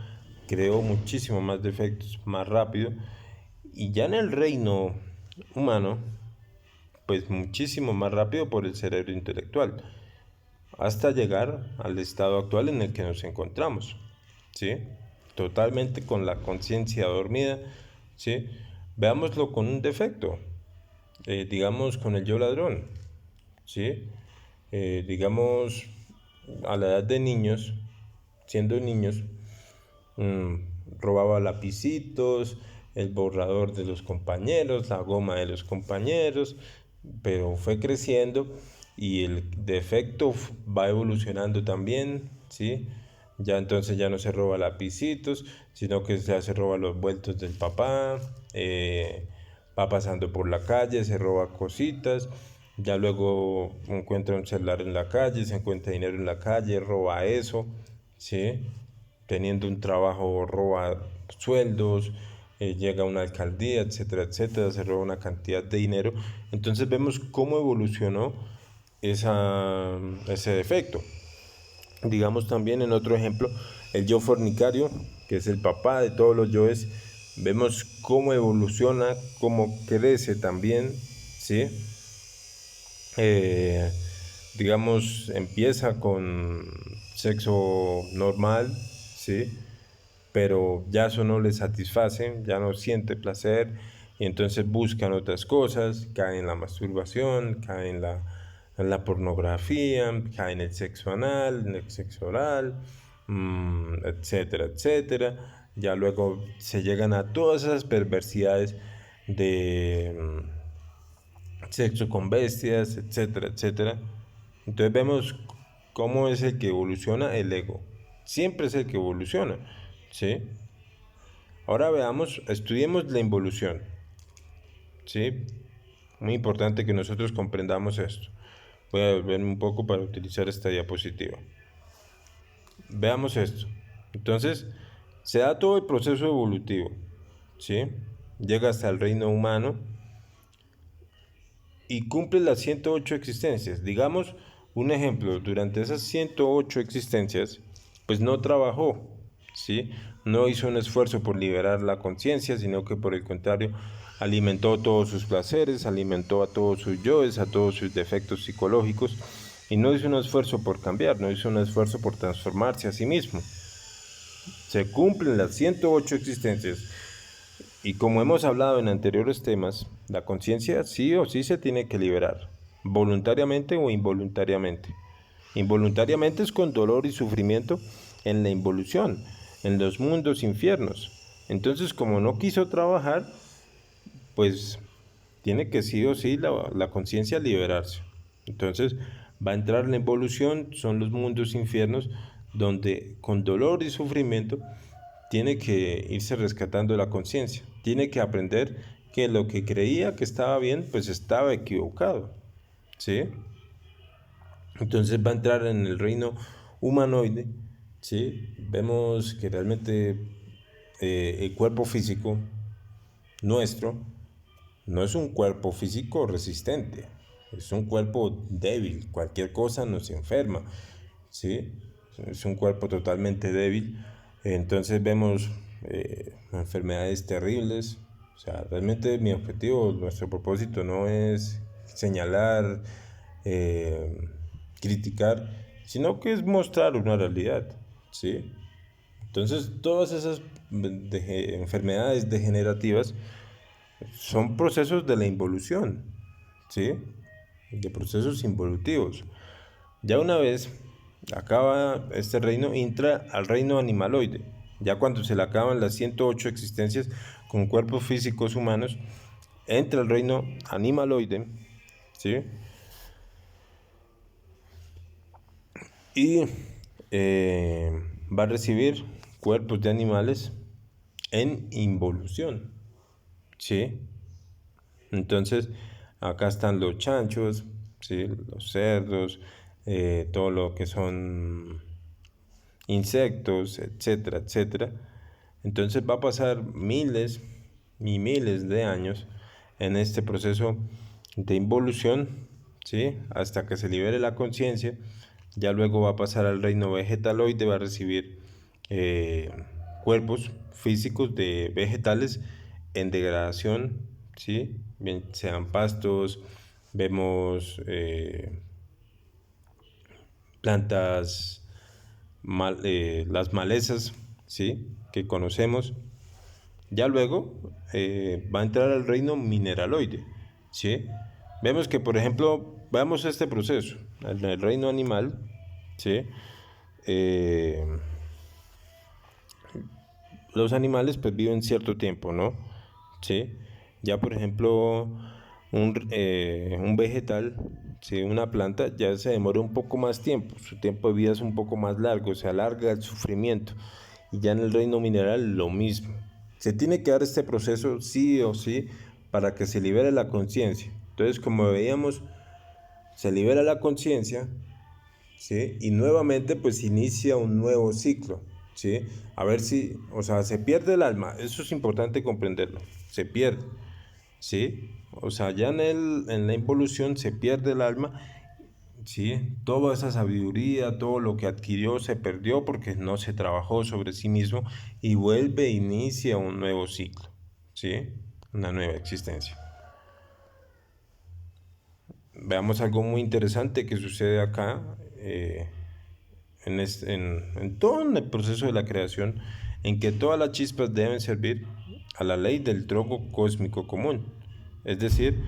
creó muchísimo más defectos más rápido. Y ya en el reino humano, pues muchísimo más rápido por el cerebro intelectual hasta llegar al estado actual en el que nos encontramos, ¿sí? Totalmente con la conciencia dormida, ¿sí? Veámoslo con un defecto, digamos con el yo ladrón, ¿sí? Digamos a la edad de niños, siendo niños, mmm, robaba lapicitos, el borrador de los compañeros, la goma de los compañeros, pero fue creciendo y el defecto va evolucionando también, ¿sí? Ya entonces ya no se roba lapicitos, sino que ya se roba los vueltos del papá, va pasando por la calle, se roba cositas, ya luego encuentra un celular en la calle, se encuentra dinero en la calle, roba eso, ¿sí? Teniendo un trabajo roba sueldos, llega a una alcaldía, etcétera, etcétera, se roba una cantidad de dinero. Entonces vemos cómo evolucionó ese defecto. Digamos también en otro ejemplo, el yo fornicario, que es el papá de todos los yoes, vemos cómo evoluciona, cómo crece también, ¿sí? Digamos, empieza con sexo normal, ¿sí? Pero ya eso no le satisface, ya no siente placer y entonces buscan otras cosas, caen en la masturbación, caen en la pornografía, caen en el sexo anal, en el sexo oral, etcétera, etcétera. Ya luego se llegan a todas esas perversidades de sexo con bestias, etcétera, etcétera. Entonces vemos cómo es el que evoluciona el ego. Siempre es el que evoluciona, ¿sí? Ahora veamos, estudiemos la involución, ¿sí? Muy importante que nosotros comprendamos esto. Voy a volver un poco para utilizar esta diapositiva. Veamos esto. Entonces, se da todo el proceso evolutivo, ¿sí? Llega hasta el reino humano y cumple las 108 existencias. Digamos, un ejemplo, durante esas 108 existencias, pues no trabajó, ¿sí? No hizo un esfuerzo por liberar la conciencia, sino que por el contrario, alimentó todos sus placeres, alimentó a todos sus yoes, a todos sus defectos psicológicos, y no hizo un esfuerzo por cambiar, no hizo un esfuerzo por transformarse a sí mismo. Se cumplen las 108 existencias. Y como hemos hablado en anteriores temas, la conciencia sí o sí se tiene que liberar, voluntariamente o involuntariamente. Involuntariamente es con dolor y sufrimiento en la involución, en los mundos infiernos. Entonces, como no quiso trabajar, pues tiene que sí o sí la conciencia liberarse. Entonces va a entrar en la evolución, son los mundos infiernos, donde con dolor y sufrimiento tiene que irse rescatando la conciencia, tiene que aprender que lo que creía que estaba bien, pues estaba equivocado, ¿sí? Entonces va a entrar en el reino humanoide, ¿sí? Vemos que realmente el cuerpo físico nuestro no es un cuerpo físico resistente, es un cuerpo débil, cualquier cosa nos enferma, ¿sí? Es un cuerpo totalmente débil, entonces vemos enfermedades terribles, o sea, realmente mi objetivo, nuestro propósito no es señalar, eh, criticar, sino que es mostrar una realidad, ¿sí? Entonces, todas esas enfermedades degenerativas son procesos de la involución, ¿sí? De procesos involutivos. Ya una vez acaba este reino, entra al reino animaloide. Ya cuando se le acaban las 108 existencias con cuerpos físicos humanos, entra al reino animaloide, ¿sí? Y va a recibir cuerpos de animales en involución, ¿sí? Entonces, acá están los chanchos, ¿sí? Los cerdos, todo lo que son insectos, etcétera, etcétera. Entonces va a pasar miles y miles de años en este proceso de involución, ¿sí? Hasta que se libere la conciencia. Ya luego va a pasar al reino vegetaloide, va a recibir eh, cuerpos físicos de vegetales en degradación, ¿sí? Bien, sean pastos, vemos plantas, las malezas, ¿sí? Que conocemos. Ya luego va a entrar al reino mineraloide, ¿sí? Vemos que, por ejemplo, veamos este proceso. En el reino animal, ¿sí? Eh, los animales pues viven cierto tiempo, ¿no? ¿Sí? Ya por ejemplo, un vegetal, ¿sí? Una planta, ya se demora un poco más tiempo, su tiempo de vida es un poco más largo, se alarga el sufrimiento. Y ya en el reino mineral lo mismo. Se tiene que dar este proceso sí o sí para que se libere la conciencia. Entonces, como veíamos, se libera la conciencia, ¿sí? Y nuevamente pues inicia un nuevo ciclo, ¿sí? A ver si, o sea, se pierde el alma, eso es importante comprenderlo, se pierde, ¿sí? O sea, ya en la involución se pierde el alma, ¿sí? Toda esa sabiduría, todo lo que adquirió se perdió porque no se trabajó sobre sí mismo y vuelve e inicia un nuevo ciclo, ¿sí? Una nueva existencia. Veamos algo muy interesante que sucede acá. En todo el proceso de la creación, en que todas las chispas deben servir a la ley del tronco cósmico común. Es decir,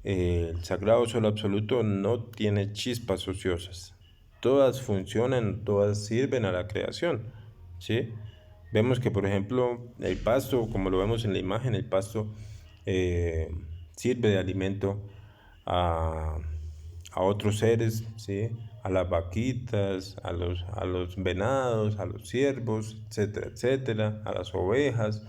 el sagrado sol absoluto no tiene chispas ociosas. Todas funcionan, todas sirven a la creación, ¿sí? Vemos que, por ejemplo, el pasto, como lo vemos en la imagen, el pasto eh, sirve de alimento a, a otros seres, ¿sí? A las vaquitas, a los venados, a los ciervos, etcétera, etcétera, a las ovejas,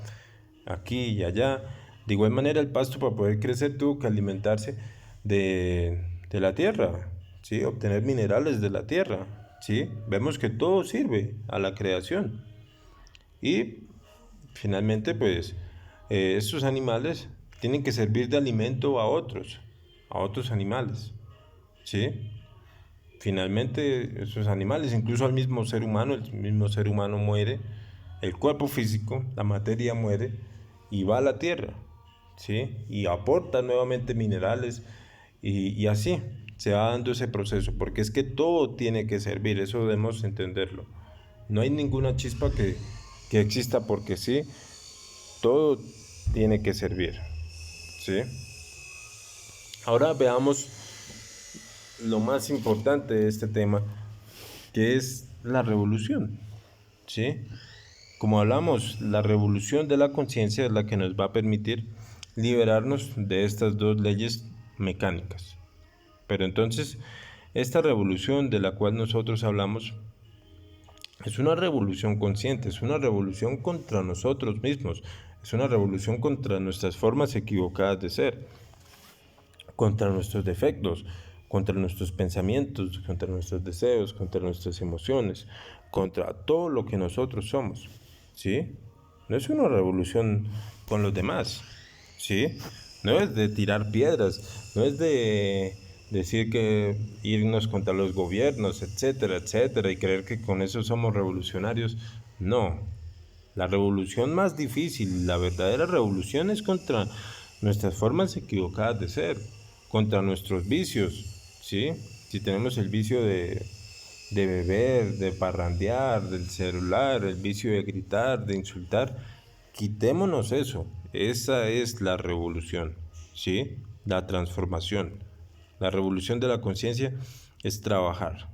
aquí y allá. De igual manera, el pasto para poder crecer tuvo que alimentarse de la tierra, ¿sí? Obtener minerales de la tierra, ¿sí? Vemos que todo sirve a la creación. Y finalmente, pues, estos animales tienen que servir de alimento a otros animales, ¿sí? Finalmente, esos animales, incluso al mismo ser humano, el mismo ser humano muere, el cuerpo físico, la materia muere y va a la tierra, ¿sí? Y aporta nuevamente minerales y así se va dando ese proceso, porque es que todo tiene que servir, eso debemos entenderlo. No hay ninguna chispa que exista porque sí, todo tiene que servir, ¿sí? Ahora veamos lo más importante de este tema, que es la revolución, ¿sí? Como hablamos, la revolución de la conciencia es la que nos va a permitir liberarnos de estas dos leyes mecánicas. Pero entonces, esta revolución de la cual nosotros hablamos es una revolución consciente, es una revolución contra nosotros mismos, es una revolución contra nuestras formas equivocadas de ser, contra nuestros defectos, contra nuestros pensamientos, contra nuestros deseos, contra nuestras emociones, contra todo lo que nosotros somos, ¿sí? No es una revolución con los demás, ¿sí? No es de tirar piedras, no es de decir que irnos contra los gobiernos, etcétera, etcétera, y creer que con eso somos revolucionarios. No, la revolución más difícil, la verdadera revolución es contra nuestras formas equivocadas de ser, contra nuestros vicios, ¿sí? Si tenemos el vicio de beber, de parrandear, del celular, el vicio de gritar, de insultar, quitémonos eso. Esa es la revolución, ¿sí? La transformación. La revolución de la conciencia es trabajar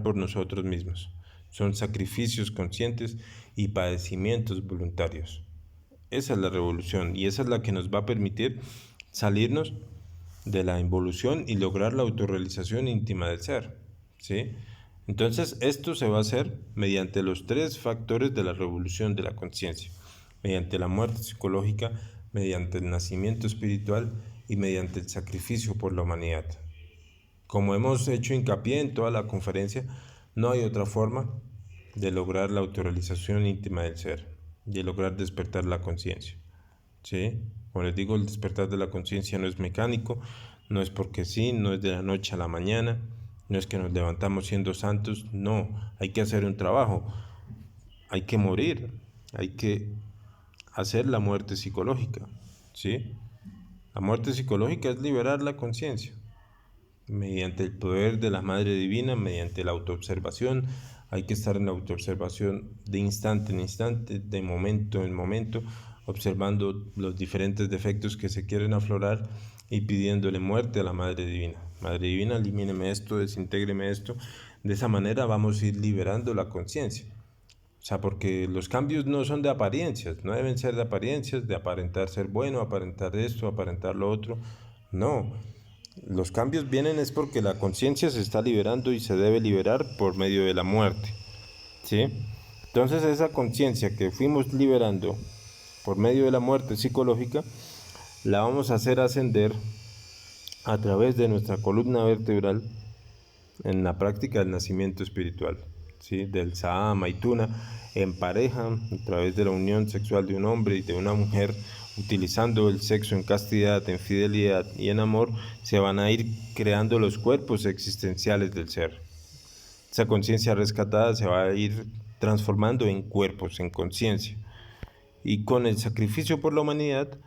por nosotros mismos. Son sacrificios conscientes y padecimientos voluntarios. Esa es la revolución y esa es la que nos va a permitir salirnos de la involución y lograr la autorrealización íntima del ser, ¿sí? Entonces, esto se va a hacer mediante los tres factores de la revolución de la conciencia, mediante la muerte psicológica, mediante el nacimiento espiritual y mediante el sacrificio por la humanidad. Como hemos hecho hincapié en toda la conferencia, no hay otra forma de lograr la autorrealización íntima del ser, de lograr despertar la conciencia. ¿Sí? Como les digo, el despertar de la conciencia no es mecánico, no es porque sí, no es de la noche a la mañana, no es que nos levantamos siendo santos, no, hay que hacer un trabajo, hay que morir, hay que hacer la muerte psicológica, ¿sí? La muerte psicológica es liberar la conciencia mediante el poder de la Madre Divina, mediante la autoobservación. Hay que estar en la autoobservación de instante en instante, de momento en momento, observando los diferentes defectos que se quieren aflorar y pidiéndole muerte a la Madre Divina. Madre Divina, elimíneme esto, desintégreme esto. De esa manera vamos a ir liberando la conciencia. O sea, porque los cambios no son de apariencias, no deben ser de apariencias, de aparentar ser bueno, aparentar esto, aparentar lo otro. No, los cambios vienen es porque la conciencia se está liberando y se debe liberar por medio de la muerte, ¿sí? Entonces esa conciencia que fuimos liberando por medio de la muerte psicológica, la vamos a hacer ascender a través de nuestra columna vertebral en la práctica del nacimiento espiritual, ¿sí? Del Saha Maituna en pareja, a través de la unión sexual de un hombre y de una mujer, utilizando el sexo en castidad, en fidelidad y en amor, se van a ir creando los cuerpos existenciales del ser. Esa conciencia rescatada se va a ir transformando en cuerpos, en conciencia. Y con el sacrificio por la humanidad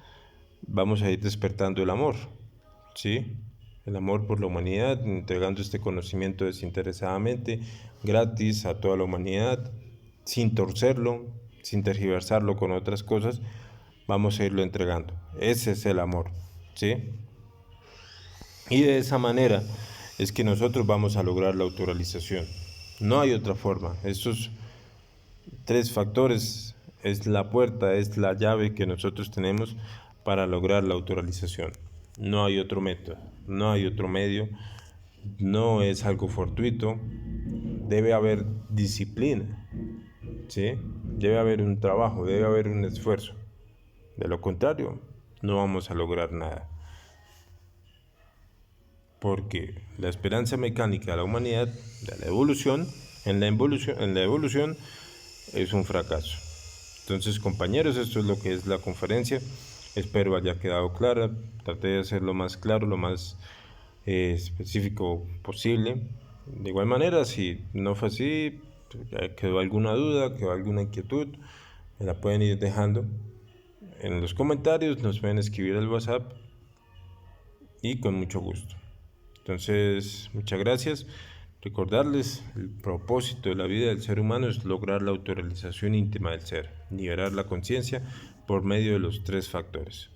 vamos a ir despertando el amor, ¿sí? El amor por la humanidad, entregando este conocimiento desinteresadamente, gratis a toda la humanidad, sin torcerlo, sin tergiversarlo con otras cosas, vamos a irlo entregando. Ese es el amor, ¿sí? Y de esa manera es que nosotros vamos a lograr la autorrealización. No hay otra forma. Estos tres factores es la puerta, es la llave que nosotros tenemos para lograr la autorrealización. No hay otro método, no hay otro medio, no es algo fortuito, debe haber disciplina, ¿sí? Debe haber un trabajo, debe haber un esfuerzo. De lo contrario, no vamos a lograr nada. Porque la esperanza mecánica de la humanidad, de la evolución, en la evolución es un fracaso. Entonces, compañeros, esto es lo que es la conferencia. Espero haya quedado clara. Traté de hacer lo más claro, lo más específico posible. De igual manera, si no fue así, quedó alguna duda, quedó alguna inquietud, me la pueden ir dejando en los comentarios, nos pueden escribir al WhatsApp y con mucho gusto. Entonces, muchas gracias. Recordarles, el propósito de la vida del ser humano es lograr la autorrealización íntima del ser, liberar la conciencia por medio de los tres factores.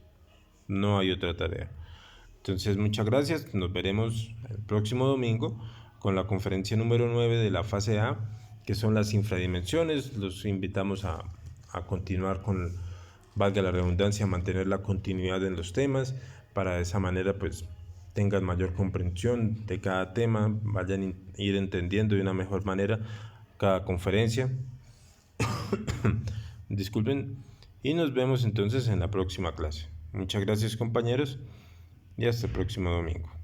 No hay otra tarea. Entonces, muchas gracias. Nos veremos el próximo domingo con la conferencia número 9 de la fase A, que son las infradimensiones. Los invitamos a continuar valga la redundancia, mantener la continuidad en los temas, para de esa manera pues tengan mayor comprensión de cada tema, vayan a ir entendiendo de una mejor manera cada conferencia. Disculpen, y nos vemos entonces en la próxima clase. Muchas gracias, compañeros, y hasta el próximo domingo.